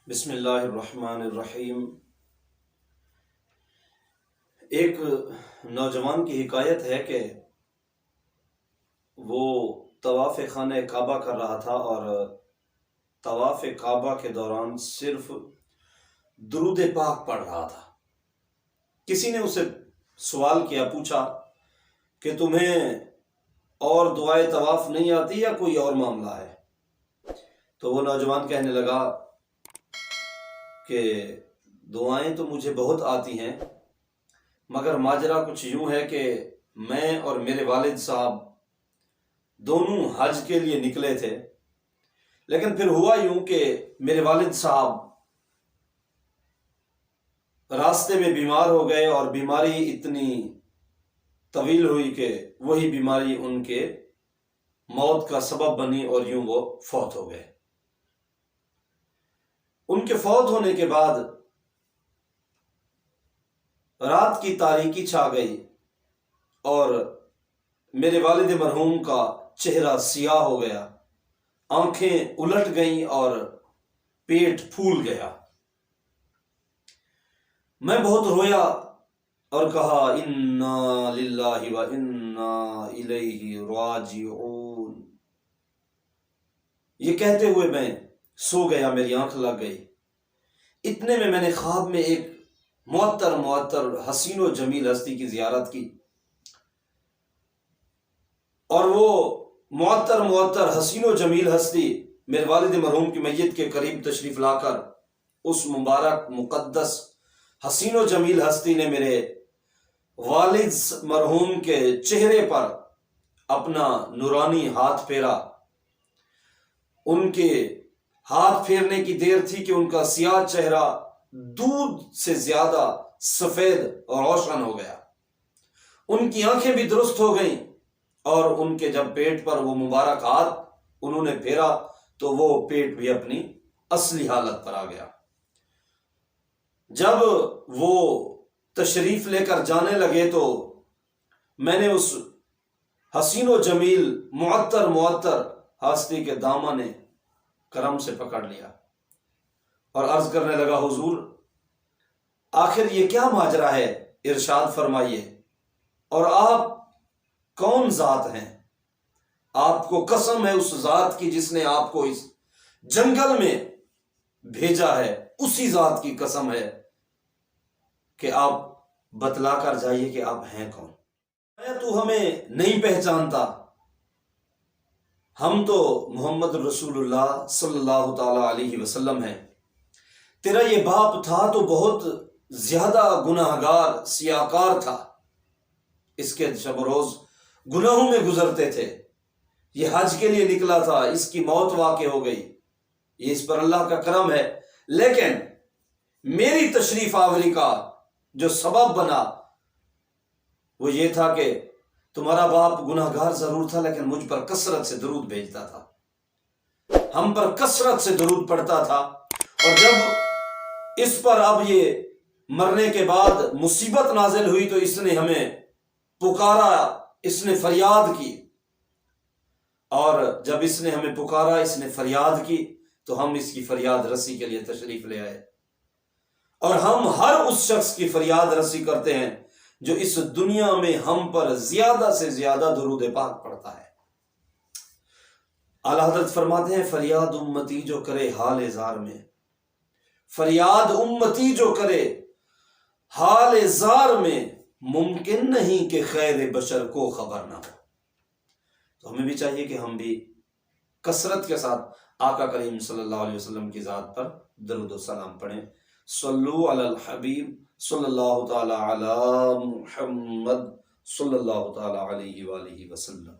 بسم اللہ الرحمن الرحیم۔ ایک نوجوان کی حکایت ہے کہ وہ طواف خانہ کعبہ کر رہا تھا اور طواف کعبہ کے دوران صرف درود پاک پڑھ رہا تھا۔ کسی نے اسے سوال کیا، پوچھا کہ تمہیں اور دعائے طواف نہیں آتی یا کوئی اور معاملہ ہے؟ تو وہ نوجوان کہنے لگا کہ دعائیں تو مجھے بہت آتی ہیں، مگر ماجرا کچھ یوں ہے کہ میں اور میرے والد صاحب دونوں حج کے لیے نکلے تھے، لیکن پھر ہوا یوں کہ میرے والد صاحب راستے میں بیمار ہو گئے اور بیماری اتنی طویل ہوئی کہ وہی بیماری ان کے موت کا سبب بنی اور یوں وہ فوت ہو گئے۔ ان کے فوت ہونے کے بعد رات کی تاریکی چھا گئی اور میرے والد مرحوم کا چہرہ سیاہ ہو گیا، آنکھیں الٹ گئیں اور پیٹ پھول گیا۔ میں بہت رویا اور کہا انا للہ و انا الیہ راجعون۔ یہ کہتے ہوئے میں سو گیا، میری آنکھ لگ گئی۔ اتنے میں نے خواب میں ایک معطر حسین و جمیل ہستی کی زیارت کی، اور وہ معطر حسین و جمیل ہستی میرے والد مرحوم کی میت کے قریب تشریف لا کر اس مبارک مقدس حسین و جمیل ہستی نے میرے والد مرحوم کے چہرے پر اپنا نورانی ہاتھ پھیرا۔ ان کے ہاتھ پھیرنے کی دیر تھی کہ ان کا سیاہ چہرہ دودھ سے زیادہ سفید اور روشن ہو گیا، ان کی آنکھیں بھی درست ہو گئیں، اور ان کے جب پیٹ پر وہ مبارک ہاتھ انہوں نے پھیرا تو وہ پیٹ بھی اپنی اصلی حالت پر آ گیا۔ جب وہ تشریف لے کر جانے لگے تو میں نے اس حسین و جمیل معطر ہستی کے دامن کرم سے پکڑ لیا اور عرض کرنے لگا، حضور آخر یہ کیا ماجرا ہے، ارشاد فرمائیے، اور آپ کون ذات ہیں؟ آپ کو قسم ہے اس ذات کی جس نے آپ کو اس جنگل میں بھیجا ہے، اسی ذات کی قسم ہے کہ آپ بتلا کر جائیے کہ آپ ہیں کون۔ میں تو ہمیں نہیں پہچانتا، ہم تو محمد رسول اللہ صلی اللہ تعالی علیہ وسلم ہیں۔ تیرا یہ باپ تھا تو بہت زیادہ گناہگار سیاکار تھا، اس کے شب و روز گناہوں میں گزرتے تھے، یہ حج کے لیے نکلا تھا، اس کی موت واقع ہو گئی، یہ اس پر اللہ کا کرم ہے، لیکن میری تشریف آوری کا جو سبب بنا وہ یہ تھا کہ تمہارا باپ گناہگار ضرور تھا لیکن مجھ پر کثرت سے درود بھیجتا تھا، ہم پر کثرت سے درود پڑتا تھا، اور جب اس پر اب یہ مرنے کے بعد مصیبت نازل ہوئی تو اس نے ہمیں پکارا، اس نے فریاد کی، اور جب اس نے ہمیں پکارا، اس نے فریاد کی تو ہم اس کی فریاد رسی کے لیے تشریف لے آئے، اور ہم ہر اس شخص کی فریاد رسی کرتے ہیں جو اس دنیا میں ہم پر زیادہ سے زیادہ درود پاک پڑتا ہے۔ اعلیٰ حضرت فرماتے ہیں، فریاد امتی جو کرے حال زار میں، فریاد امتی جو کرے حال زار میں، ممکن نہیں کہ خیر بشر کو خبر نہ ہو۔ تو ہمیں بھی چاہیے کہ ہم بھی کثرت کے ساتھ آقا کریم صلی اللہ علیہ وسلم کی ذات پر درود و سلام پڑھیں۔ صلو علی الحبیب صلی اللہ تعالی علی محمد صلی اللہ تعالی علیہ وآلہ وسلم۔